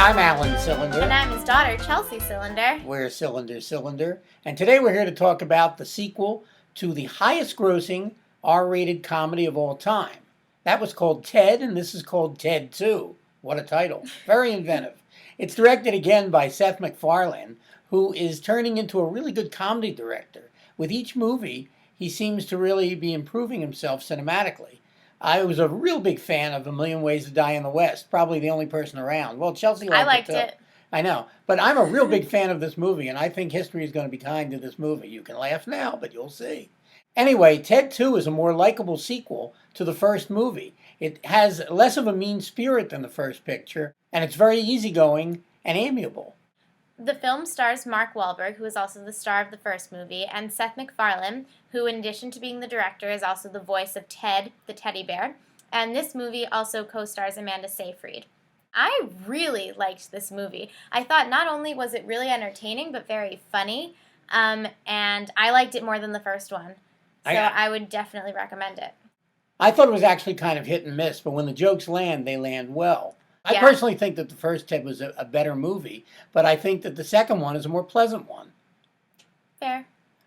I'm Alan Cylinder. And I'm his daughter, Chelsea Cylinder. We're Cylinder. And today we're here to talk about the sequel to the highest grossing R-rated comedy of all time. That was called Ted, and this is called Ted 2. What a title. Very inventive. It's directed again by Seth MacFarlane, who is turning into a really good comedy director. With each movie, he seems to really be improving himself cinematically. I was a real big fan of A Million Ways to Die in the West, probably the only person around. Well, Chelsea liked it too. I know, but I'm a real big fan of this movie, and I think history is going to be kind to this movie. You can laugh now, but you'll see. Anyway, Ted 2 is a more likable sequel to the first movie. It has less of a mean spirit than the first picture, and it's very easygoing and amiable. The film stars Mark Wahlberg, who is also the star of the first movie, and Seth MacFarlane, who in addition to being the director is also the voice of Ted, the teddy bear. And this movie also co-stars Amanda Seyfried. I really liked this movie. I thought not only was it really entertaining, but very funny, and I liked it more than the first one. So I would definitely recommend it. I thought it was actually kind of hit and miss, but when the jokes land, they land well. I personally think that the first Ted was a better movie, but I think that the second one is a more pleasant one. Fair.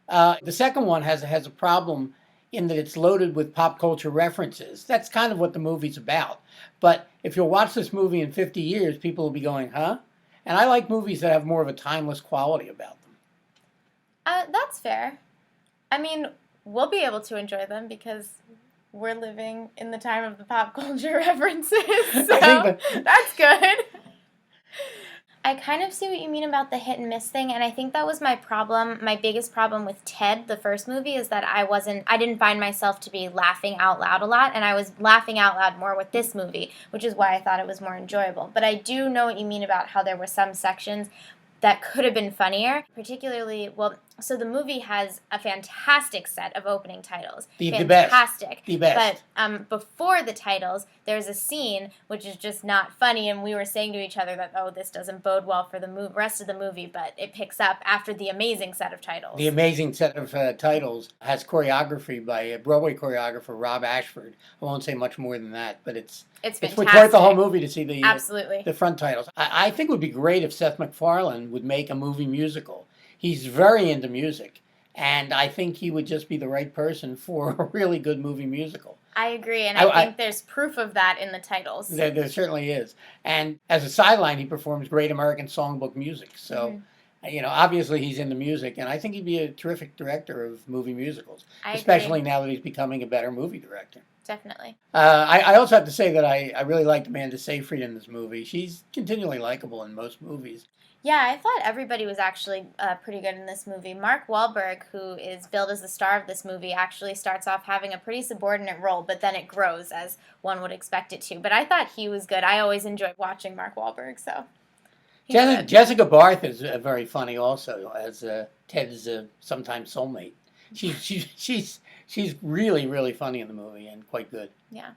The second one has a problem in that it's loaded with pop culture references. That's kind of what the movie's about. But if you'll watch this movie in 50 years, people will be going, huh? And I like movies that have more of a timeless quality about them. That's fair. I mean, we'll be able to enjoy them because we're living in the time of the pop culture references, so that's good. I kind of see what you mean about the hit and miss thing, and I think that was my problem. My biggest problem with Ted, the first movie, is that I didn't find myself to be laughing out loud a lot, and I was laughing out loud more with this movie, which is why I thought it was more enjoyable. But I do know what you mean about how there were some sections that could have been funnier, particularly, so the movie has a fantastic set of opening titles. Fantastic. The best. But before the titles, there's a scene which is just not funny, and we were saying to each other that, this doesn't bode well for the rest of the movie, but it picks up after the amazing set of titles. The amazing set of titles has choreography by a Broadway choreographer, Rob Ashford. I won't say much more than that, but it's worth the whole movie to see the front titles. I think it would be great if Seth MacFarlane would make a movie musical. He's very into music, and I think he would just be the right person for a really good movie musial. I agree, and I think there's proof of that in the titles. There certainly is. And as a sideline, he performs great American songbook music. So, obviously he's into music, and I think he'd be a terrific director of movie musicals, especially now that he's becoming a better movie director. Definitely. I also have to say that I really liked Amanda Seyfried in this movie. She's continually likable in most movies. Yeah, I thought everybody was actually pretty good in this movie. Mark Wahlberg, who is billed as the star of this movie, actually starts off having a pretty subordinate role, but then it grows as one would expect it to. But I thought he was good. I always enjoyed watching Mark Wahlberg, so. Jessica Barth is very funny also, as Ted's sometimes soulmate. She's really, really funny in the movie and quite good. Yeah.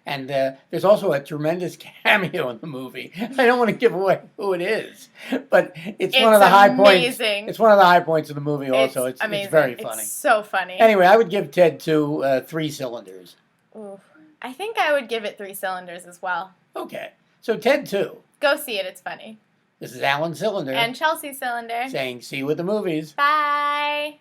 And there's also a tremendous cameo in the movie. I don't want to give away who it is, but it's one of the high points. It's one of the high points of the movie. Also, it's very funny. It's so funny. Anyway, I would give Ted 2 3 cylinders. Ooh, I think I would give it 3 cylinders as well. Okay, so Ted 2. Go see it. It's funny. This is Alan Cylinder and Chelsea Cylinder saying, "See you at the movies." Bye.